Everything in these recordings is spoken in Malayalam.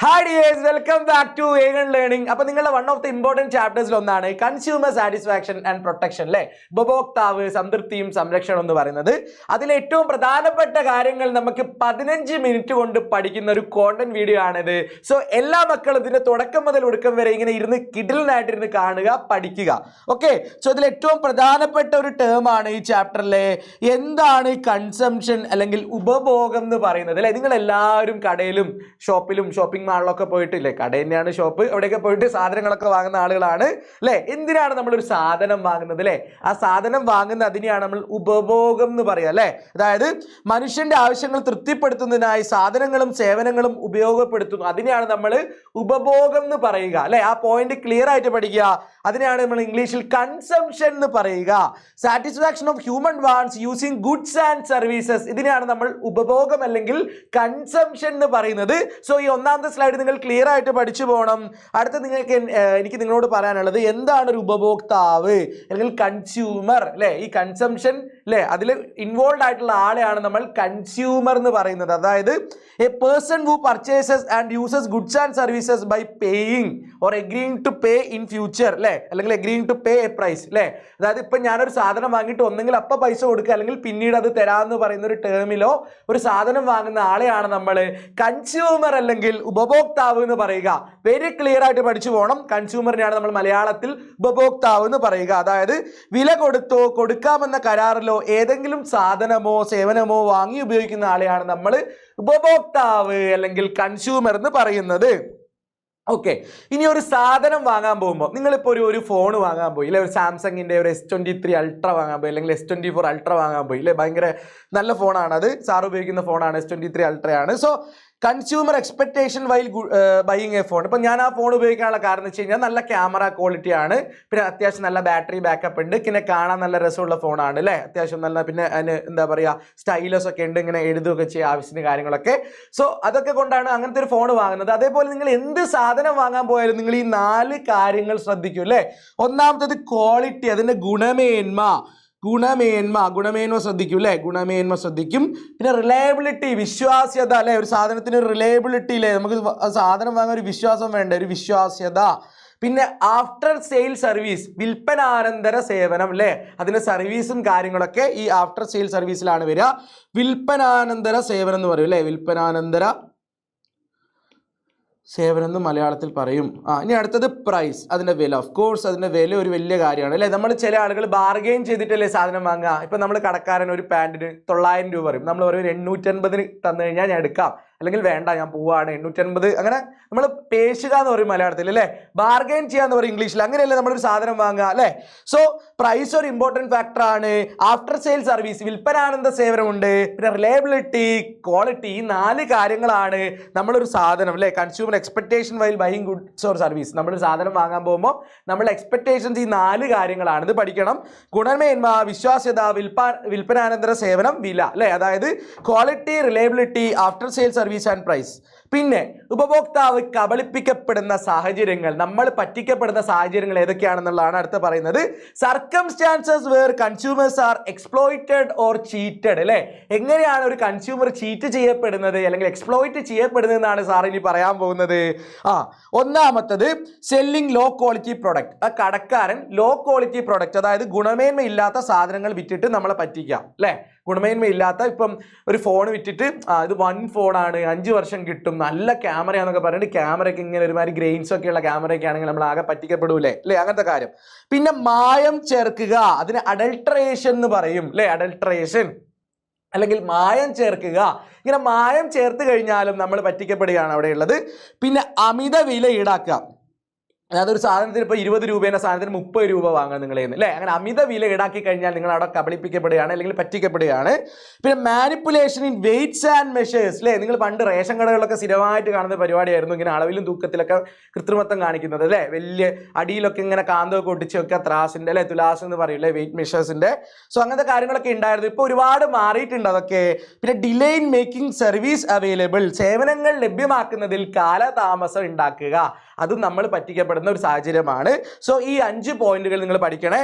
Hi dears, welcome back to Aegon learning. അപ്പൊ നിങ്ങളുടെ വൺ ഓഫ് ദി ഇമ്പോർട്ടന്റ് ചാപ്റ്റേഴ്സിൽ ഒന്നാണ് കൺസ്യൂമർ സാറ്റിസ്ഫാക്ഷൻ ആൻഡ് പ്രൊട്ടക്ഷൻ അല്ലെ, ഉപഭോക്താവ് സംതൃപ്തിയും സംരക്ഷണം എന്ന് പറയുന്നത്. അതിൽ ഏറ്റവും പ്രധാനപ്പെട്ട കാര്യങ്ങൾ നമുക്ക് 15 മിനിറ്റ് കൊണ്ട് പഠിക്കുന്ന ഒരു കോണ്ടന്റ് വീഡിയോ ആണിത്. സോ എല്ലാ മക്കളും ഇതിന്റെ തുടക്കം മുതൽ ഒടുക്കം വരെ ഇങ്ങനെ ഇരുന്ന് കിഡിലിനായിട്ടിരുന്ന് കാണുക, പഠിക്കുക. ഓക്കെ, സോ ഇതിൽ ഏറ്റവും പ്രധാനപ്പെട്ട ഒരു ടേം ആണ് ഈ ചാപ്റ്ററിലെ എന്താണ് കൺസംഷൻ അല്ലെങ്കിൽ ഉപഭോഗം എന്ന് പറയുന്നത് അല്ലെ. നിങ്ങൾ എല്ലാവരും കടയിലും ഷോപ്പിലും ഷോപ്പിംഗ് മാളിലൊക്കെ പോയിട്ടില്ലേ, കട തന്നെയാണ് ഷോപ്പ്, അവിടെയൊക്കെ പോയിട്ട് സാധനങ്ങളൊക്കെ വാങ്ങുന്ന ആളുകളാണ് അല്ലെ. എന്തിനാണ് നമ്മളൊരു സാധനം വാങ്ങുന്നത് അല്ലെ? ആ സാധനം വാങ്ങുന്ന അതിനെയാണ് നമ്മൾ ഉപഭോഗം എന്ന് പറയുക അല്ലെ. അതായത് മനുഷ്യന്റെ ആവശ്യങ്ങൾ തൃപ്തിപ്പെടുത്തുന്നതിനായി സാധനങ്ങളും സേവനങ്ങളും ഉപയോഗപ്പെടുത്തുന്നു, അതിനെയാണ് നമ്മൾ ഉപഭോഗം എന്ന് പറയുക അല്ലെ. ആ പോയിന്റ് ക്ലിയർ ആയിട്ട് പഠിക്കുക. അതിനെയാണ് നമ്മൾ ഇംഗ്ലീഷിൽ കൺസംഷൻ എന്ന് പറയുക. Satisfaction of human wants using goods and services, ഇതിനെയാണ് നമ്മൾ ഉപഭോഗം അല്ലെങ്കിൽ കൺസംഷൻ എന്ന് പറയുന്നത്. സോ ഈ ഒന്നാമത്തെ സ്ലൈഡ് നിങ്ങൾ ക്ലിയർ ആയിട്ട് പഠിച്ചു പോകണം. അടുത്ത എനിക്ക് നിങ്ങളോട് പറയാനുള്ളത് എന്താണ് ഒരു ഉപഭോക്താവ് അല്ലെങ്കിൽ കൺസ്യൂമർ അല്ലെ. ഈ കൺസംഷൻ അല്ലെ, അതിൽ ഇൻവോൾവ് ആയിട്ടുള്ള ആളെയാണ് നമ്മൾ കൺസ്യൂമർ എന്ന് പറയുന്നത്. അതായത് a person who purchases and uses goods and services by paying or agreeing to pay in future അല്ലെ, അല്ലെങ്കിൽ agreeing to pay a price അല്ലെ. അതായത് ഇപ്പൊ ഞാനൊരു സാധനം വാങ്ങിയിട്ട് ഒന്നെങ്കിൽ അപ്പൊ പൈസ കൊടുക്കുക അല്ലെങ്കിൽ പിന്നീട് അത് തരാമെന്ന് പറയുന്ന ഒരു ടേമിലോ ഒരു സാധനം വാങ്ങുന്ന ആളെയാണ് നമ്മൾ കൺസ്യൂമർ അല്ലെങ്കിൽ ഉപഭോക്താവ് എന്ന് പറയുക. വെരി ക്ലിയർ ആയിട്ട് പഠിച്ചു പോകണം. കൺസ്യൂമറിനെയാണ് നമ്മൾ മലയാളത്തിൽ ഉപഭോക്താവ് എന്ന് പറയുക. അതായത് വില കൊടുത്തോ കൊടുക്കാമെന്ന കരാറിലോ ഏതെങ്കിലും സാധനമോ സേവനമോ വാങ്ങി ഉപയോഗിക്കുന്ന ആളെയാണ് നമ്മൾ ഉപഭോക്താവ് അല്ലെങ്കിൽ കൺസ്യൂമർ എന്ന് പറയുന്നത്. ഓക്കെ, ഇനി ഒരു സാധനം വാങ്ങാൻ പോകുമ്പോൾ നിങ്ങളിപ്പോൾ ഒരു ഫോൺ വാങ്ങാൻ പോയി അല്ലെ, ഒരു സാംസങ്ങിൻ്റെ ഒരു S23 അൾട്ര വാങ്ങാൻ പോയി അല്ലെങ്കിൽ S24 അൾട്ര വാങ്ങാൻ പോയി അല്ലെ. ഭയങ്കര നല്ല ഫോണാണ്, അത് സാർ ഉപയോഗിക്കുന്ന ഫോണാണ്, S23 അൾട്രയാണ്. So consumer expectation while buying a phone. ഇപ്പം ഞാൻ ആ ഫോൺ ഉപയോഗിക്കാനുള്ള കാരണം എന്ന് വെച്ച് കഴിഞ്ഞാൽ നല്ല ക്യാമറ ക്വാളിറ്റി ആണ്, പിന്നെ അത്യാവശ്യം നല്ല ബാറ്ററി ബാക്കപ്പ് ഉണ്ട്, പിന്നെ കാണാൻ നല്ല രസമുള്ള ഫോണാണ് അല്ലേ, അത്യാവശ്യം നല്ല, പിന്നെ അതിന് എന്താ പറയുക സ്റ്റൈലസ് ഒക്കെ ഉണ്ട്, ഇങ്ങനെ എഴുതുകയൊക്കെ ചെയ്യുക ആവശ്യത്തിന് കാര്യങ്ങളൊക്കെ. സോ അതൊക്കെ കൊണ്ടാണ് അങ്ങനത്തെ ഒരു ഫോൺ വാങ്ങുന്നത്. അതേപോലെ നിങ്ങൾ എന്ത് സാധനം വാങ്ങാൻ പോയാലും നിങ്ങൾ ഈ 4 കാര്യങ്ങൾ ശ്രദ്ധിക്കും അല്ലേ. ഒന്നാമത്തേത് ക്വാളിറ്റി, അതിൻ്റെ ഗുണമേന്മ ശ്രദ്ധിക്കും അല്ലേ, ഗുണമേന്മ ശ്രദ്ധിക്കും. പിന്നെ റിലയബിലിറ്റി, വിശ്വാസ്യത അല്ലെ, ഒരു സാധനത്തിന് ഒരു റിലയബിലിറ്റി ഇല്ലേ, നമുക്ക് സാധനം വാങ്ങാൻ ഒരു വിശ്വാസം വേണ്ട, ഒരു വിശ്വാസ്യത. പിന്നെ ആഫ്റ്റർ സെയിൽ സർവീസ്, വിൽപ്പനാനന്തര സേവനം അല്ലേ, അതിന്റെ സർവീസും കാര്യങ്ങളൊക്കെ ഈ ആഫ്റ്റർ സെയിൽ സർവീസിലാണ് വരിക. വിൽപ്പനാനന്തര സേവനം എന്ന് പറയും അല്ലേ, വിൽപ്പനാനന്തര സേവനം എന്ന് മലയാളത്തിൽ പറയും. ഇനി അടുത്തത് പ്രൈസ്, അതിൻ്റെ വില. ഓഫ് കോഴ്സ് അതിൻ്റെ വില ഒരു വലിയ കാര്യമാണ് അല്ലേ. നമ്മൾ ചില ആളുകൾ ബാർഗെയിൻ ചെയ്തിട്ടല്ലേ സാധനം വാങ്ങുക. ഇപ്പം നമ്മൾ കടക്കാരൻ ഒരു പാൻറ്റിന് 900 രൂപ പറയും, നമ്മൾ പറയും 850 തന്നു കഴിഞ്ഞാൽ ഞാൻ എടുക്കാം, അല്ലെങ്കിൽ വേണ്ട ഞാൻ പോവാണ് 850, അങ്ങനെ നമ്മൾ പേശുക എന്ന് പറയും മലയാളത്തിൽ അല്ലേ, ബാർഗെയിൻ ചെയ്യാന്ന് പറയും ഇംഗ്ലീഷിൽ. അങ്ങനെയല്ലേ നമ്മളൊരു സാധനം വാങ്ങുക അല്ലേ. സോ പ്രൈസ് ഒരു ഇമ്പോർട്ടൻറ്റ് ഫാക്ടർ ആണ്. ആഫ്റ്റർ സെയിൽ സർവീസ്, വിൽപ്പനാനന്ദ സേവനമുണ്ട്, പിന്നെ റിലയബിലിറ്റി, ക്വാളിറ്റി, ഈ 4 കാര്യങ്ങളാണ് നമ്മളൊരു സാധനം അല്ലേ. Consumer expectation while buying goods or service, നമ്മളൊരു സാധനം വാങ്ങാൻ പോകുമ്പോൾ നമ്മുടെ എക്സ്പെക്ടേഷൻസ് ഈ 4 കാര്യങ്ങളാണ്. ഇത് പഠിക്കണം. ഗുണമേന്മ, വിശ്വാസ്യത, വിൽപ്പനാനന്തര സേവനം, വില അല്ലേ. അതായത് quality, reliability, after sale service and price. പിന്നെ ഉപഭോക്താവ് കബളിപ്പിക്കപ്പെടുന്ന സാഹചര്യങ്ങൾ, നമ്മൾ പറ്റിക്കപ്പെടുന്ന സാഹചര്യങ്ങൾ ഏതൊക്കെയാണെന്നുള്ളതാണ് അടുത്ത് പറയുന്നത്. Circumstances where consumers are exploited or cheated അല്ലേ. എങ്ങനെയാണ് ഒരു കൺസ്യൂമർ ചീറ്റ് ചെയ്യപ്പെടുന്നത് അല്ലെങ്കിൽ എക്സ്പ്ലോയിറ്റ് ചെയ്യപ്പെടുന്നത് എന്നാണ് സാർ ഇനി പറയാൻ പോകുന്നത്. ഒന്നാമത്തത് സെല്ലിംഗ് ലോ ക്വാളിറ്റി പ്രൊഡക്റ്റ്. ആ കടക്കാരൻ ലോ ക്വാളിറ്റി പ്രൊഡക്റ്റ്, അതായത് ഗുണമേന്മയില്ലാത്ത സാധനങ്ങൾ വിറ്റിട്ട് നമ്മളെ പറ്റിക്കാം അല്ലേ. ഗുണമേന്മയില്ലാത്ത, ഇപ്പം ഒരു ഫോൺ വിറ്റിട്ട് ഇത് 1 ഫോണാണ് 5 വർഷം കിട്ടും, നല്ല ക്യാമറയാന്നൊക്കെ പറഞ്ഞിട്ട് ക്യാമറയ്ക്ക് ഇങ്ങനെ ഒരുമാതിരി ഗ്രെയിൻസ് ഒക്കെ ഉള്ള ക്യാമറയൊക്കെ ആണെങ്കിൽ നമ്മൾ ആകെ പറ്റിക്കപ്പെടൂലേ അല്ലേ, അങ്ങനത്തെ കാര്യം. പിന്നെ മായം ചേർക്കുക, അതിന് അഡൾട്രേഷൻ എന്ന് പറയും അല്ലേ, അഡൾട്രേഷൻ അല്ലെങ്കിൽ മായം ചേർക്കുക. ഇങ്ങനെ മായം ചേർത്ത് കഴിഞ്ഞാലും നമ്മൾ പറ്റിക്കപ്പെടുകയാണ് അവിടെ ഉള്ളത്. പിന്നെ അമിത വില ഈടാക്കുക, അതായത് ഒരു സാധനത്തിന് ഇപ്പോൾ 20 രൂപേൻ്റെ സാധനത്തിന് 30 രൂപ വാങ്ങാൻ നിങ്ങളെ അല്ലേ. അങ്ങനെ അമിത വില ഈടാക്കി കഴിഞ്ഞാൽ നിങ്ങൾ അവിടെ കബളിപ്പിക്കപ്പെടുകയാണ് അല്ലെങ്കിൽ പറ്റിക്കപ്പെടുകയാണ്. പിന്നെ manipulation in weights and measures അല്ലേ. നിങ്ങൾ പണ്ട് റേഷൻ കടകളിലൊക്കെ സ്ഥിരമായിട്ട് കാണുന്ന പരിപാടിയായിരുന്നു ഇങ്ങനെ അളവിലും തൂക്കത്തിലൊക്കെ കൃത്രിമത്വം കാണിക്കുന്നത് അല്ലേ. വലിയ അടിയിലൊക്കെ ഇങ്ങനെ കാന്തമൊക്കെ ഒട്ടിച്ച് വെക്കുക, ത്രാസിൻ്റെ അല്ലേ, തുലാസ് എന്ന് പറയും അല്ലേ, വെയിറ്റ് മെഷേഴ്സിൻ്റെ. സോ അങ്ങനത്തെ കാര്യങ്ങളൊക്കെ ഉണ്ടായിരുന്നു. ഇപ്പോൾ ഒരുപാട് മാറിയിട്ടുണ്ട് അതൊക്കെ. പിന്നെ delay in making service available, സേവനങ്ങൾ ലഭ്യമാക്കുന്നതിൽ കാലതാമസം ഉണ്ടാക്കുക, അതും നമ്മൾ പറ്റിക്കപ്പെടും ചെയ്യപ്പെടുന്ന ഒരു സാഹചര്യമാണ്. സോ ഈ 5 പോയിന്റുകൾ നിങ്ങൾ പഠിക്കണേ.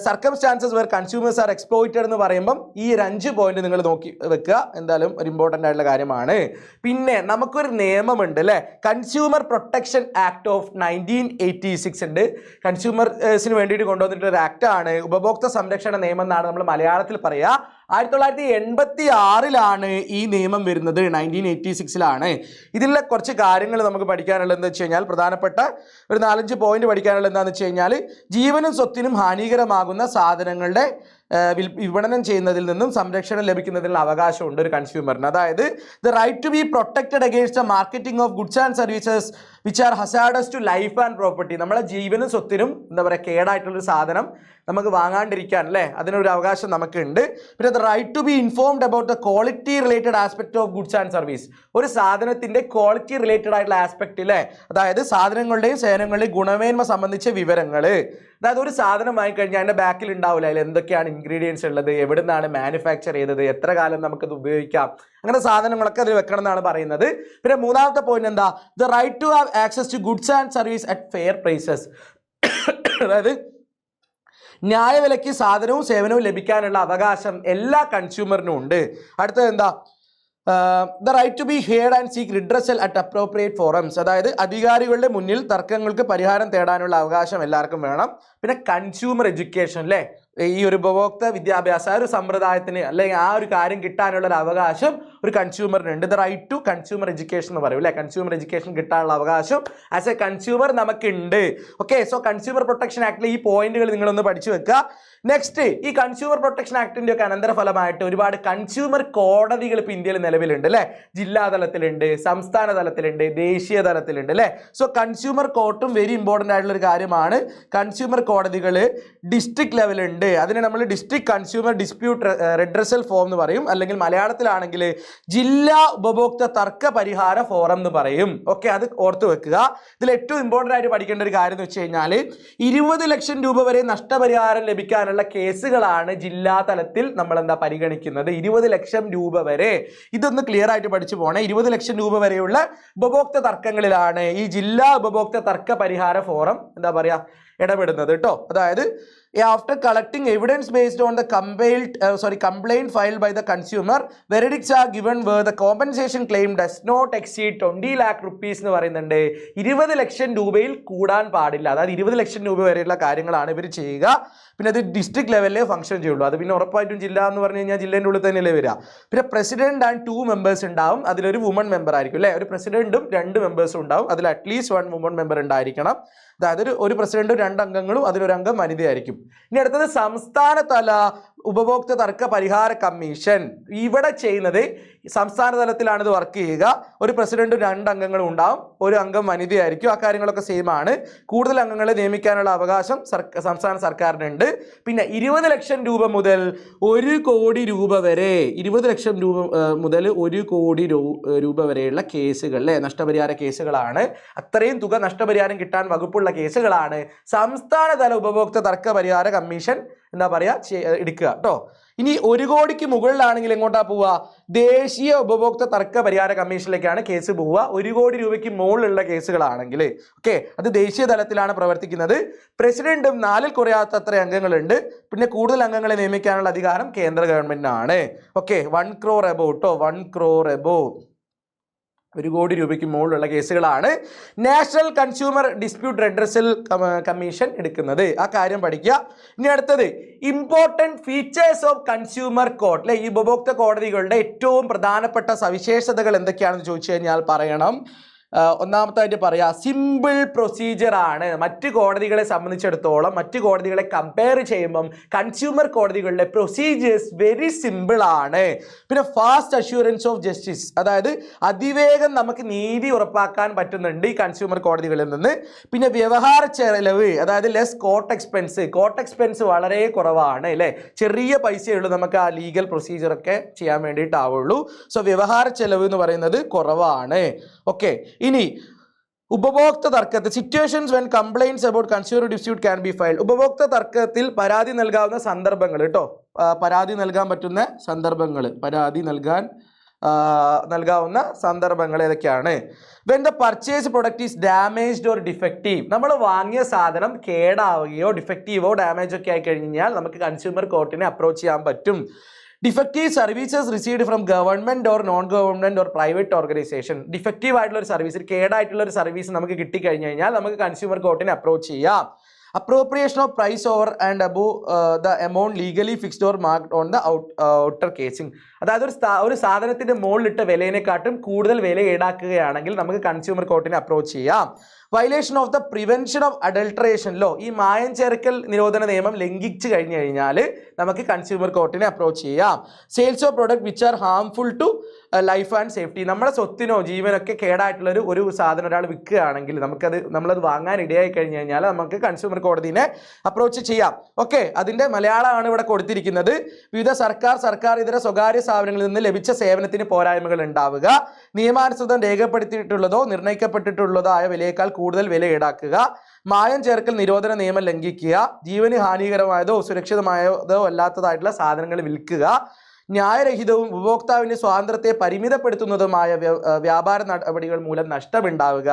Circumstances where consumers are exploited എന്ന് പറയുമ്പം ഈ 5 പോയിന്റ് നിങ്ങൾ നോക്കി വെക്കുക. എന്തായാലും ഒരു ഇമ്പോർട്ടൻ്റ് ആയിട്ടുള്ള കാര്യമാണ്. പിന്നെ നമുക്കൊരു നിയമമുണ്ട് അല്ലേ, കൺസ്യൂമർ പ്രൊട്ടക്ഷൻ ആക്ട് ഓഫ് 1986 ഉണ്ട്. കൺസ്യൂമേഴ്സിന് വേണ്ടിയിട്ട് കൊണ്ടുവന്നിട്ടുള്ള ഒരു ആക്ട് ആണ്, ഉപഭോക്തൃ സംരക്ഷണ നിയമം എന്നാണ് നമ്മൾ മലയാളത്തിൽ പറയുക. 1986 ഈ നിയമം വരുന്നത്, 1986 ഇതിലെ കുറച്ച് കാര്യങ്ങൾ നമുക്ക് പഠിക്കാനുള്ളത് എന്താ വെച്ച് കഴിഞ്ഞാൽ, പ്രധാനപ്പെട്ട ഒരു 4-5 പോയിന്റ് പഠിക്കാനുള്ളത് എന്താണെന്ന് വെച്ച് കഴിഞ്ഞാൽ, ജീവനും സ്വത്തിനും ഹാനികരമാകുന്ന സാധനങ്ങളുടെ വിപണനം ചെയ്യുന്നതിൽ നിന്നും സംരക്ഷണം ലഭിക്കുന്നതിനുള്ള അവകാശമുണ്ട് ഒരു കൺസ്യൂമറിന്. അതായത് the right to be protected against the marketing of goods and services which are hazardous to life and property. നമ്മളെ ജീവനും സ്വത്തിനും എന്താ പറയുക കേടായിട്ടുള്ളൊരു സാധനം നമുക്ക് വാങ്ങാണ്ടിരിക്കാൻ അല്ലേ, അതിനൊരു അവകാശം നമുക്കുണ്ട്. പിന്നെ the right to be informed about the quality related aspect of goods and service. ഒരു സാധനത്തിൻ്റെ ക്വാളിറ്റി റിലേറ്റഡ് ആയിട്ടുള്ള ആസ്പെക്ട് അല്ലേ, അതായത് സാധനങ്ങളുടെയും സേവനങ്ങളുടെയും ഗുണമേന്മ സംബന്ധിച്ച വിവരങ്ങൾ. അതായത് ഒരു സാധനം വാങ്ങിക്കഴിഞ്ഞാൽ അതിൻ്റെ ബാക്കിൽ ഉണ്ടാവില്ല അതിൽ എന്തൊക്കെയാണ് ഇൻഗ്രീഡിയൻസ് ഉള്ളത്, എവിടെ നിന്നാണ് മാനുഫാക്ചർ ചെയ്തത്, എത്ര കാലം നമുക്കത് ഉപയോഗിക്കാം, അങ്ങനെ സാധനങ്ങളൊക്കെ അതിൽ വെക്കണം എന്നാണ് പറയുന്നത്. പിന്നെ മൂന്നാമത്തെ പോയിന്റ് എന്താ, the right to have access to goods and service at fair prices. അതായത് ന്യായവിലയ്ക്ക് സാധനവും സേവനവും ലഭിക്കാനുള്ള അവകാശം എല്ലാ കൺസ്യൂമറിനും ഉണ്ട്. അടുത്തത് എന്താ, the right to be heard and seek redressal at appropriate forums. അതായത് അധികാരികളുടെ മുന്നിൽ തർക്കങ്ങൾക്ക് പരിഹാരം തേടാനുള്ള അവകാശം എല്ലാവർക്കും വേണം. പിന്നെ കൺസ്യൂമർ എഡ്യൂക്കേഷൻ അല്ലേ, ഈ ഒരു ഉപഭോക്തൃ വിദ്യാഭ്യാസ ഒരു സമ്പ്രദായത്തിന് അല്ലെങ്കിൽ ആ ഒരു കാര്യം കിട്ടാനുള്ള ഒരു അവകാശം ഒരു കൺസ്യൂമറിനുണ്ട്. The right to consumer education എന്ന് പറയും അല്ലേ, കൺസ്യൂമർ എഡ്യൂക്കേഷൻ കിട്ടാനുള്ള അവകാശം ആസ് എ കൺസ്യൂമർ നമുക്കുണ്ട്. ഓക്കെ, സോ കൺസ്യൂമർ പ്രൊട്ടക്ഷൻ ആക്ടിലെ ഈ പോയിന്റുകൾ നിങ്ങളൊന്ന് പഠിച്ചു വെക്കുക. നെക്സ്റ്റ്, ഈ കൺസ്യൂമർ പ്രൊട്ടക്ഷൻ ആക്ടിന്റെ ഒക്കെ അനന്തരഫലമായിട്ട് ഒരുപാട് കൺസ്യൂമർ കോടതികൾ ഇപ്പോൾ ഇന്ത്യയിൽ നിലവിലുണ്ട് അല്ലേ. ജില്ലാ തലത്തിലുണ്ട്, സംസ്ഥാന തലത്തിലുണ്ട്, ദേശീയ തലത്തിലുണ്ട് അല്ലേ. സോ കൺസ്യൂമർ കോർട്ടും വെരി ഇമ്പോർട്ടൻ്റ് ആയിട്ടുള്ള ഒരു കാര്യമാണ്. കൺസ്യൂമർ കോടതികൾ ഡിസ്ട്രിക്ട് ലെവലുണ്ട്, അതിനെ നമ്മൾ district consumer dispute redressal form എന്ന് പറയും, അല്ലെങ്കിൽ മലയാളത്തിലാണെങ്കിൽ ജില്ലാ ഉപഭോക്തൃ തർക്ക പരിഹാര ഫോറം എന്ന് പറയും. ഓക്കെ, അത് ഓർത്ത് വെക്കുക. ഇതിൽ ഏറ്റവും ഇമ്പോർട്ടൻ്റ് ആയിട്ട് പഠിക്കേണ്ട ഒരു കാര്യം എന്ന് വെച്ച് കഴിഞ്ഞാൽ 20 ലക്ഷം രൂപ വരെ നഷ്ടപരിഹാരം ലഭിക്കാനുള്ള കേസുകളാണ് ജില്ലാ തലത്തിൽ നമ്മൾ എന്താ പരിഗണിക്കുന്നത്. 20 ലക്ഷം രൂപ വരെ, ഇതൊന്ന് ക്ലിയർ ആയിട്ട് പഠിച്ചു പോണേ. 20 ലക്ഷം രൂപ വരെയുള്ള ഉപഭോക്തൃ തർക്കങ്ങളിലാണ് ഈ ജില്ലാ ഉപഭോക്തൃ തർക്ക പരിഹാര ഫോറം എന്താ പറയാ ഇടപെടുന്നത് കേട്ടോ. അതായത് after collecting evidence based on the complaint filed by the consumer, verdicts are given where the compensation claim does not exceed 20 lakh rupees എന്ന് പറയുന്നുണ്ട്. 20 ലക്ഷം രൂപയിൽ കൂടാൻ പാടില്ല. അതായത് 20 ലക്ഷം രൂപ വരെയുള്ള കാര്യങ്ങളാണ് ഇവർ ചെയ്യുക. പിന്നെ അത് ഡിസ്ട്രിക്ട് ലെവലിലേ ഫംഗ്ഷൻ ചെയ്യുള്ളൂ. അത് പിന്നെ ഉറപ്പായിട്ടും ജില്ല എന്ന് പറഞ്ഞു കഴിഞ്ഞാൽ ജില്ലേൻ്റെ ഉള്ളിൽ തന്നെയല്ലേ വരിക. പിന്നെ പ്രസിഡന്റ് ആൻഡ് 2 മെമ്പേഴ്സ് ഉണ്ടാവും, അതിലൊരു വുമൺ മെമ്പർ ആയിരിക്കും അല്ലേ. ഒരു പ്രസിഡന്റും 2 മെമ്പേഴ്സും ഉണ്ടാവും, അതിൽ അറ്റ്ലീസ്റ്റ് 1 വുമൺ മെമ്പർ ഉണ്ടായിരിക്കണം. അതായത് ഒരു പ്രസിഡന്റും 2 അംഗങ്ങളും അതിലൊരു അംഗം വനിതയായിരിക്കും. ഇനി അടുത്തത് സംസ്ഥാന തല ഉപഭോക്തൃ തർക്ക പരിഹാര കമ്മീഷൻ. ഇവിടെ ചെയ്യുന്നത് സംസ്ഥാന തലത്തിലാണ് ഇത് വർക്ക് ചെയ്യുക. ഒരു പ്രസിഡന്റും 2 അംഗങ്ങളും ഉണ്ടാവും, ഒരു അംഗം വനിതയായിരിക്കും. ആ കാര്യങ്ങളൊക്കെ സെയിം ആണ്. കൂടുതൽ അംഗങ്ങളെ നിയമിക്കാനുള്ള അവകാശം സംസ്ഥാന സർക്കാരിനുണ്ട്. പിന്നെ 20 ലക്ഷം രൂപ മുതൽ 1 കോടി രൂപ വരെ, 20 ലക്ഷം രൂപ മുതൽ 1 കോടി രൂപ വരെയുള്ള കേസുകൾ അല്ലേ, നഷ്ടപരിഹാര കേസുകളാണ്. അത്രയും തുക നഷ്ടപരിഹാരം കിട്ടാൻ വകുപ്പുള്ള കേസുകളാണ് സംസ്ഥാന തല ഉപഭോക്തൃ തർക്ക പരിഹാര കമ്മീഷൻ എന്താ പറയുക എടുക്കുക കേട്ടോ. ഇനി 1 കോടിക്ക് മുകളിലാണെങ്കിൽ എങ്ങോട്ടാ പോവുക, ദേശീയ ഉപഭോക്തൃ തർക്ക പരിഹാര കമ്മീഷനിലേക്കാണ് കേസ് പോവുക. 1 കോടി രൂപയ്ക്ക് മുകളിലുള്ള കേസുകളാണെങ്കിൽ ഓക്കെ, അത് ദേശീയ തലത്തിലാണ് പ്രവർത്തിക്കുന്നത്. പ്രസിഡന്റും 4ൽ കുറയാത്തത്ര അംഗങ്ങളുണ്ട്. പിന്നെ കൂടുതൽ അംഗങ്ങളെ നിയമിക്കാനുള്ള അധികാരം കേന്ദ്ര ഗവൺമെന്റിനാണ്. ഓക്കെ, 1 crore above കേട്ടോ, 1 crore above 1 കോടി രൂപയ്ക്ക് മുകളിലുള്ള കേസുകളാണ് national consumer dispute redressal commission എടുക്കുന്നത്. ആ കാര്യം പഠിക്കുക. ഇനി അടുത്തത് important features of consumer court അല്ലെ, ഈ ഉപഭോക്തൃ കോടതികളുടെ ഏറ്റവും പ്രധാനപ്പെട്ട സവിശേഷതകൾ എന്തൊക്കെയാണെന്ന് ചോദിച്ചു കഴിഞ്ഞാൽ പറയണം. ഒന്നാമത്തായിട്ട് പറയാം, സിമ്പിൾ പ്രൊസീജിയർ ആണ്. മറ്റ് കോടതികളെ സംബന്ധിച്ചിടത്തോളം, മറ്റ് കോടതികളെ കമ്പയർ ചെയ്യുമ്പം കൺസ്യൂമർ കോടതികളുടെ പ്രൊസീജിയേഴ്സ് വെരി സിമ്പിൾ ആണ്. പിന്നെ ഫാസ്റ്റ് അഷ്യൂറൻസ് ഓഫ് ജസ്റ്റിസ്, അതായത് അതിവേഗം നമുക്ക് നീതി ഉറപ്പാക്കാൻ പറ്റുന്നുണ്ട് ഈ കൺസ്യൂമർ കോടതികളിൽ നിന്ന്. പിന്നെ വ്യവഹാര ചെലവ്, അതായത് ലെസ് കോർട്ട് എക്സ്പെൻസ് വളരെ കുറവാണ് അല്ലേ, ചെറിയ പൈസയുള്ളൂ നമുക്ക് ആ ലീഗൽ പ്രൊസീജിയറൊക്കെ ചെയ്യാൻ വേണ്ടിയിട്ടാവുള്ളൂ. സോ വ്യവഹാര ചെലവ് എന്ന് പറയുന്നത് കുറവാണ്. ഓക്കെ, ഇനി ഉപഭോക്തൃ തർക്കത്തിൽ situations when complaints about consumer dispute can be filed. ഉപഭോക്തൃ തർക്കത്തിൽ പരാതി നൽകാവുന്ന സന്ദർഭങ്ങൾ കേട്ടോ, പരാതി നൽകാൻ പറ്റുന്ന സന്ദർഭങ്ങൾ, പരാതി നൽകാൻ നൽകാവുന്ന സന്ദർഭങ്ങൾ ഏതൊക്കെയാണ്? When the purchase product is damaged or defective, നമ്മൾ വാങ്ങിയ സാധനം കേടാവുകയോ ഡിഫക്റ്റീവോ ഡാമേജ് ഒക്കെ ആയി കഴിഞ്ഞാൽ നമുക്ക് കൺസ്യൂമർ കോർട്ടിനെ അപ്രോച്ച് ചെയ്യാൻ പറ്റും. Defective services received from government or non government or private organisation, defective ആയിട്ടുള്ള ഒരു സർവീസ്, കേടായിട്ടുള്ള ഒരു സർവീസ് നമുക്ക് കിട്ടിക്കഴിഞ്ഞു കഴിഞ്ഞാൽ നമുക്ക് കൺസ്യൂമർ കോർട്ടിനെ അപ്രോച്ച് ചെയ്യാം. Appropriation of price over and above the amount legally fixed or marked on the outer casing, അതായത് ഒരു സാധനത്തിന്റെ മുകളിലിട്ട വിലയിനെക്കാട്ടും കൂടുതൽ വില ഈടാക്കുകയാണെങ്കിൽ നമുക്ക് കൺസ്യൂമർ കോർട്ടിനെ അപ്രോച്ച് ചെയ്യാം. Violation of the prevention of adulteration law, ഈ മായം ചേർക്കൽ നിരോധന നിയമം ലംഘിച്ചു കഴിഞ്ഞു കഴിഞ്ഞാൽ നമുക്ക് കൺസ്യൂമർ കോർട്ടിനെ അപ്രോച്ച് ചെയ്യാം. Sales of product which are harmful to life and safety, നമ്മുടെ സ്വത്തിനോ ജീവനൊക്കെ കേടായിട്ടുള്ള ഒരു സാധനം ഒരാൾ വിൽക്കുകയാണെങ്കിൽ നമ്മളത് വാങ്ങാൻ ഇടയായി കഴിഞ്ഞു കഴിഞ്ഞാൽ നമുക്ക് കൺസ്യൂമർ കോടതിനെ അപ്രോച്ച് ചെയ്യാം. ഓക്കെ, അതിൻ്റെ മലയാളമാണ് ഇവിടെ കൊടുത്തിരിക്കുന്നത്. വിവിധ സർക്കാർ ഇതര സ്വകാര്യ സ്ഥാപനങ്ങളിൽ നിന്ന് ലഭിച്ച സേവനത്തിന് പോരായ്മകൾ ഉണ്ടാവുക, നിയമാനുസൃതം രേഖപ്പെടുത്തിയിട്ടുള്ളതോ നിർണ്ണയിക്കപ്പെട്ടിട്ടുള്ളതോ ആയ വിലയേക്കാൾ കൂടുതൽ വില ഈടാക്കുക, മായം ചേർക്കൽ നിരോധന നിയമം ലംഘിക്കുക, ജീവന് ഹാനികരമായതോ സുരക്ഷിതമായതോ അല്ലാത്തതായിട്ടുള്ള സാധനങ്ങൾ വിൽക്കുക, ന്യായരഹിതവും ഉപഭോക്താവിന്റെ സ്വാതന്ത്ര്യത്തെ പരിമിതപ്പെടുത്തുന്നതുമായ വ്യാപാര നടപടികൾ മൂലം നഷ്ടമുണ്ടാവുക,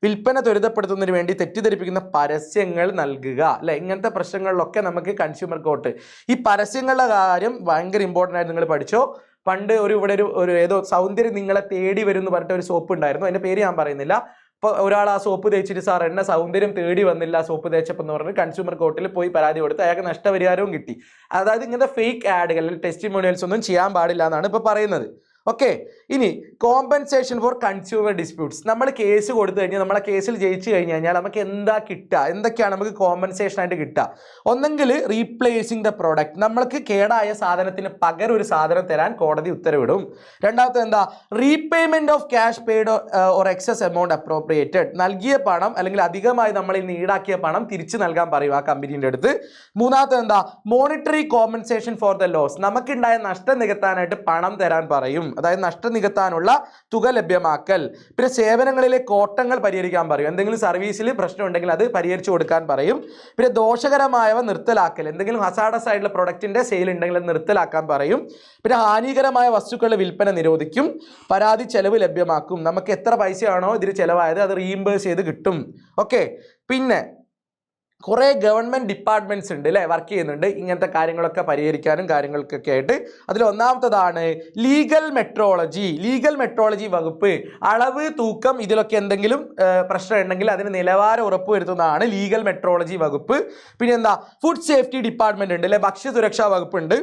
വിൽപ്പന ത്വരിതപ്പെടുത്തുന്നതിന് വേണ്ടി തെറ്റിദ്ധരിപ്പിക്കുന്ന പരസ്യങ്ങൾ നൽകുക, അല്ലെ? ഇങ്ങനത്തെ പ്രശ്നങ്ങളിലൊക്കെ നമുക്ക് കൺസ്യൂമർ കോർട്ട്, ഈ പരസ്യങ്ങളുടെ കാര്യം ഭയങ്കര ഇമ്പോർട്ടൻ്റ് ആയിട്ട് നിങ്ങൾ പഠിച്ചോ. പണ്ട് ഇവിടെ ഒരു ഏതോ സൗന്ദര്യം നിങ്ങളെ തേടി വരും എന്ന് പറഞ്ഞിട്ട് ഒരു സോപ്പ് ഉണ്ടായിരുന്നു, അതിന്റെ പേര് ഞാൻ പറയുന്നില്ല. അപ്പോൾ ഒരാൾ ആ സോപ്പ് തേച്ചിട്ട് സാർ എന്നെ സൗന്ദര്യം തേടി വന്നില്ല സോപ്പ് തേച്ചപ്പോൾ എന്ന് പറഞ്ഞ് കൺസ്യൂമർ കോർട്ടിൽ പോയി പരാതി കൊടുത്ത് അയാൾക്ക് നഷ്ടപരിഹാരവും കിട്ടി. അതായത് ഇങ്ങനത്തെ ഫേക്ക് ആഡുകൾ അല്ലെങ്കിൽ ടെസ്റ്റിമോണിയൽസ് ഒന്നും ചെയ്യാൻ പാടില്ല എന്നാണ് ഇപ്പോൾ പറയുന്നത്. ഓക്കെ, ഇനി കോമ്പൻസേഷൻ ഫോർ കൺസ്യൂമർ ഡിസ്പ്യൂട്ട്സ്, നമ്മൾ കേസ് കൊടുത്തു കഴിഞ്ഞാൽ നമ്മളെ കേസിൽ ജയിച്ചു കഴിഞ്ഞു കഴിഞ്ഞാൽ നമുക്ക് എന്താ കിട്ടുക, എന്തൊക്കെയാണ് നമുക്ക് കോമ്പൻസേഷൻ ആയിട്ട് കിട്ടുക? ഒന്നെങ്കിൽ റീപ്ലേസിങ് ദ പ്രോഡക്റ്റ്, നമ്മൾക്ക് കേടായ സാധനത്തിന് പകരം ഒരു സാധനം തരാൻ കോടതി ഉത്തരവിടും. രണ്ടാമത്തെ എന്താ? Repayment of cash paid or excess amount appropriated, നൽകിയ പണം അല്ലെങ്കിൽ അധികമായി നമ്മളിൽ നിന്ന് ഈടാക്കിയ പണം തിരിച്ചു നൽകാൻ പറയും ആ കമ്പനീൻ്റെ അടുത്ത്. മൂന്നാമത്തെ എന്താ? Monetary compensation for the loss, നമുക്കുണ്ടായ നഷ്ടം നികത്താനായിട്ട് പണം തരാൻ പറയും, അതായത് നഷ്ടം നികത്താനുള്ള തുക ലഭ്യമാക്കൽ. പിന്നെ സേവനങ്ങളിലെ കോട്ടങ്ങൾ പരിഹരിക്കാൻ പറയും, എന്തെങ്കിലും സർവീസിൽ പ്രശ്നം ഉണ്ടെങ്കിൽ അത് പരിഹരിച്ചു കൊടുക്കാൻ പറയും. പിന്നെ ദോഷകരമായവ നിർത്തലാക്കൽ, എന്തെങ്കിലും ഹസാഡസ് ആയിട്ടുള്ള പ്രൊഡക്റ്റിന്റെ സെയിൽ ഉണ്ടെങ്കിൽ അത് നിർത്തലാക്കാൻ പറയും. പിന്നെ ഹാനികരമായ വസ്തുക്കളുടെ വിൽപ്പന നിരോധിക്കും, പരാതി ചെലവ് ലഭ്യമാക്കും, നമുക്ക് എത്ര പൈസയാണോ ഇതിന് ചെലവായത് അത് റീഇംബേഴ്സ് ചെയ്ത് കിട്ടും. ഓക്കെ, പിന്നെ കുറേ ഗവൺമെൻറ് ഡിപ്പാർട്ട്മെൻറ്റ്സ് ഉണ്ട് അല്ലേ, വർക്ക് ചെയ്യുന്നുണ്ട് ഇങ്ങനത്തെ കാര്യങ്ങളൊക്കെ പരിഹരിക്കാനും കാര്യങ്ങൾക്കൊക്കെ ആയിട്ട്. അതിൽ ഒന്നാമത്തതാണ് ലീഗൽ മെട്രോളജി വകുപ്പ്. അളവ്, തൂക്കം ഇതിലൊക്കെ എന്തെങ്കിലും പ്രശ്നം ഉണ്ടെങ്കിൽ അതിന് നിലവാരം ഉറപ്പുവരുത്തുന്നതാണ് ലീഗൽ മെട്രോളജി വകുപ്പ്. പിന്നെ എന്താ? ഫുഡ് സേഫ്റ്റി ഡിപ്പാർട്ട്മെന്റ് ഉണ്ട് അല്ലെ, ഭക്ഷ്യസുരക്ഷാ വകുപ്പുണ്ട്.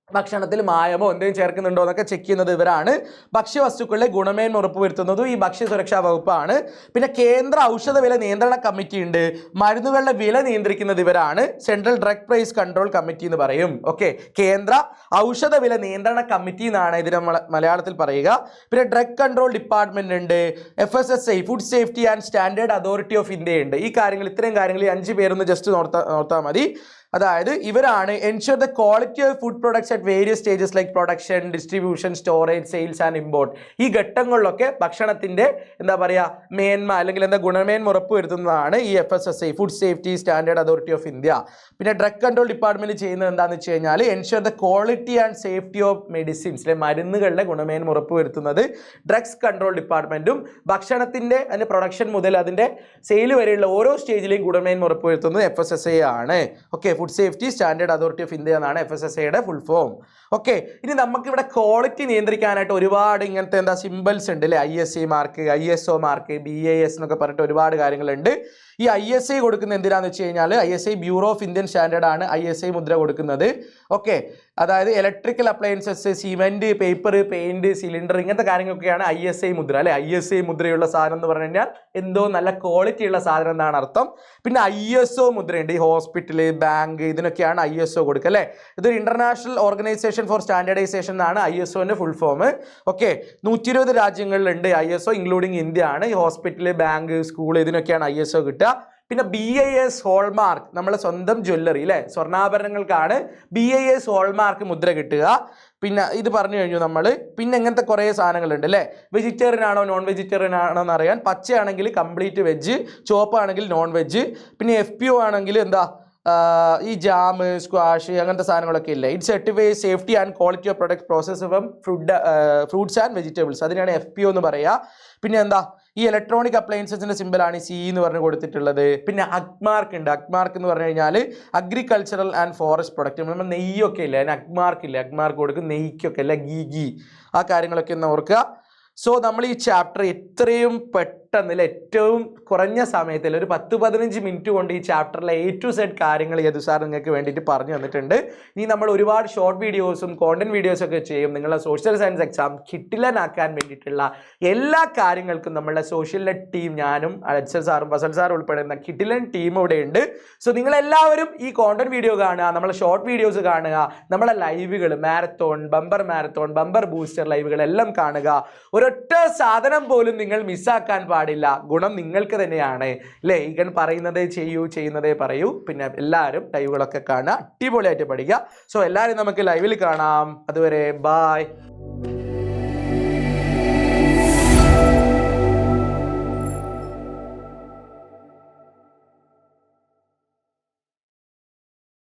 ഭക്ഷണത്തിൽ മായമോ എന്തെങ്കിലും ചേർക്കുന്നുണ്ടോ എന്നൊക്കെ ചെക്ക് ചെയ്യുന്നത് ഇവരാണ്. ഭക്ഷ്യവസ്തുക്കളുടെ ഗുണമേന്മ ഉറപ്പുവരുത്തുന്നതും ഈ ഭക്ഷ്യസുരക്ഷാ വകുപ്പാണ്. പിന്നെ കേന്ദ്ര ഔഷധ വില നിയന്ത്രണ കമ്മിറ്റി ഉണ്ട്, മരുന്നുകളുടെ വില നിയന്ത്രിക്കുന്നത് ഇവരാണ്. Central drug price control committee എന്ന് പറയും. ഓക്കെ, കേന്ദ്ര ഔഷധ വില നിയന്ത്രണ കമ്മിറ്റി എന്നാണ് ഇതിന് മലയാളത്തിൽ പറയുക. പിന്നെ ഡ്രഗ് കൺട്രോൾ ഡിപ്പാർട്ട്മെന്റ് ഉണ്ട്, FSSAI food safety and standard authority of India ഉണ്ട്. ഈ കാര്യങ്ങൾ, ഇത്രയും കാര്യങ്ങൾ ഈ 5 പേരൊന്ന് ജസ്റ്റ് നോർത്താൽ മതി. അതായത് ഇവരാണ് ensure the quality of food products at various stages like production, distribution, storage, sales and import. ഈ ഘട്ടങ്ങളിലൊക്കെ ഭക്ഷണത്തിന്റെ എന്താ പറയുക മേന്മ അല്ലെങ്കിൽ എന്താ ഗുണമേന്മ ഉറപ്പുവരുത്തുന്നതാണ് ഈ FSSAI food safety standard authority of India. പിന്നെ ഡ്രഗ് കൺട്രോൾ ഡിപ്പാർട്ട്മെന്റ് ചെയ്യുന്നത് എന്താണെന്ന് വെച്ച് കഴിഞ്ഞാൽ ensure the quality and safety of medicines, മരുന്നുകളുടെ ഗുണമേന്മ ഉറപ്പുവരുത്തുന്നത് ഡ്രഗ്സ് കൺട്രോൾ ഡിപ്പാർട്ട്മെന്റും. ഭക്ഷണത്തിന്റെ അതിന്റെ പ്രൊഡക്ഷൻ മുതൽ അതിന്റെ സെയിൽ വരെയുള്ള ഓരോ സ്റ്റേജിലെയും ഗുണമേന്മ ഉറപ്പുവരുത്തുന്നത് FSSAI ആണ്. Okay, food safety standard authority of India എന്നാണ് FSSAIയുടെ ഫുൾ ഫോം. ഓക്കെ, ഇനി നമുക്കിവിടെ ക്വാളിറ്റി നിയന്ത്രിക്കാനായിട്ട് ഒരുപാട് ഇങ്ങനത്തെ എന്താ സിമ്പിൾസ് ഉണ്ട് അല്ലേ, ISI mark, ISO mark, BIS എന്നൊക്കെ പറഞ്ഞിട്ട് ഒരുപാട് കാര്യങ്ങളുണ്ട്. ഈ ISI കൊടുക്കുന്നത് എന്തിനാന്ന് വെച്ച് കഴിഞ്ഞാൽ ISI bureau of Indian standard ആണ് ISI മുദ്ര കൊടുക്കുന്നത്. ഓക്കെ, അതായത് electrical appliances, cement, paper, paint, cylinder ഇങ്ങനത്തെ കാര്യങ്ങളൊക്കെയാണ് ISI മുദ്ര അല്ലെ. ISI മുദ്രയുള്ള സാധനം എന്ന് പറഞ്ഞു കഴിഞ്ഞാൽ എന്തോ നല്ല ക്വാളിറ്റി ഉള്ള സാധനം എന്നാണ് അർത്ഥം. പിന്നെ ISO മുദ്രയുണ്ട്, ഈ ഹോസ്പിറ്റല്, ബാങ്ക് ഇതിനൊക്കെയാണ് ISO കൊടുക്കുക അല്ലെ. ഇതൊരു ഇന്റർനാഷണൽ ഓർഗനൈസേഷൻ ഫോർ സ്റ്റാൻഡേർഡൈസേഷൻ എന്നാണ് ISOന്റെ ഫുൾ ഫോം. ഓക്കെ, 120 രാജ്യങ്ങളിലുണ്ട് ISO ഇൻക്ലൂഡിങ് ഇന്ത്യ ആണ്. ഈ ഹോസ്പിറ്റല്, ബാങ്ക്, സ്കൂൾ ഇതിനൊക്കെയാണ് ISO കിട്ടുക. പിന്നെ BIS ഹോൾമാർക്ക്, നമ്മളെ സ്വന്തം ജ്വല്ലറി അല്ലെ, സ്വർണ്ണാഭരണങ്ങൾക്കാണ് BIS ഹോൾമാർക്ക് മുദ്ര കിട്ടുക. പിന്നെ ഇത് പറഞ്ഞു കഴിഞ്ഞു നമ്മൾ. പിന്നെ ഇങ്ങനത്തെ കുറേ സാധനങ്ങളുണ്ട് അല്ലേ. വെജിറ്റേറിയൻ ആണോ നോൺ വെജിറ്റേറിയൻ ആണോ എന്ന് അറിയാൻ. പച്ചയാണെങ്കിൽ കംപ്ലീറ്റ് വെജ്, ചുവപ്പാണെങ്കിൽ നോൺ വെജ്. പിന്നെ FPO ആണെങ്കിൽ എന്താ ഈ ജാം, സ്ക്വാഷ് അങ്ങനത്തെ സാധനങ്ങളൊക്കെ ഇല്ലേ, it സർട്ടിഫൈസ് safety and quality of product process from fruits and vegetables, അതിനാണ് FPO എന്ന് പറയുക. പിന്നെ എന്താ, ഈ ഇലക്ട്രോണിക് അപ്ലയൻസസിന്റെ സിമ്പിളാണ് C എന്ന് പറഞ്ഞ് കൊടുത്തിട്ടുള്ളത്. പിന്നെ അഗ്മാർക്ക് ഉണ്ട്. അഗ്മാർക്ക് എന്ന് പറഞ്ഞു കഴിഞ്ഞാൽ അഗ്രികൾച്ചറൽ ആൻഡ് ഫോറസ്റ്റ് പ്രൊഡക്റ്റ്. നമ്മൾ നെയ്യൊക്കെ ഇല്ലേ, അതിന് അഗ്മാർക്ക് ഇല്ലേ, അഗ്മാർക്ക് കൊടുക്കും. നെയ്ക്കൊക്കെ അല്ല, ഗീ ആ കാര്യങ്ങളൊക്കെ ഒന്ന് ഓർക്കുക. സോ നമ്മൾ ഈ ചാപ്റ്റർ എത്രയും പെട്ടെന്ന് ഏറ്റവും കുറഞ്ഞ സമയത്തിൽ ഒരു 10-15 മിനിറ്റ് കൊണ്ട് ഈ ചാപ്റ്ററിലെ A to Z കാര്യങ്ങൾ യദു സാർ നിങ്ങൾക്ക് വേണ്ടിയിട്ട് പറഞ്ഞു തന്നിട്ടുണ്ട്. ഇനി നമ്മൾ ഒരുപാട് ഷോർട്ട് വീഡിയോസും കോണ്ടന്റ് വീഡിയോസൊക്കെ ചെയ്യും. നിങ്ങളുടെ സോഷ്യൽ സയൻസ് എക്സാം കിട്ടില്ലനാക്കാൻ വേണ്ടിയിട്ടുള്ള എല്ലാ കാര്യങ്ങൾക്കും നമ്മളുടെ സോഷ്യലിലെ ടീം, ഞാനും അജ്സൽ സാറും ഫസൽ സാറും ഉൾപ്പെടുന്ന കിട്ടിലൻ ടീം ഇവിടെ ഉണ്ട്. സോ നിങ്ങളെല്ലാവരും ഈ കോണ്ടന്റ് വീഡിയോ കാണുക, നമ്മളെ ഷോർട്ട് വീഡിയോസ് കാണുക, നമ്മളെ ലൈവുകൾ, മാരത്തോൺ, ബമ്പർ ബൂസ്റ്റർ ലൈവുകൾ എല്ലാം കാണുക. ഒരൊറ്റ സാധനം പോലും നിങ്ങൾ മിസ്സാക്കാൻ പാടില്ല. ഗുണം നിങ്ങൾക്ക് തന്നെയാണ് അല്ലേ. ഈഗൺ പറയുന്നതേ ചെയ്യൂ, ചെയ്യുന്നതേ പറയൂ. പിന്നെ എല്ലാവരും ലൈവുകളൊക്കെ കാണുക, അടിപൊളിയായിട്ട് പഠിക്കുക. സോ എല്ലാവരും നമുക്ക് ലൈവിൽ കാണാം. അതുവരെ ബായ്.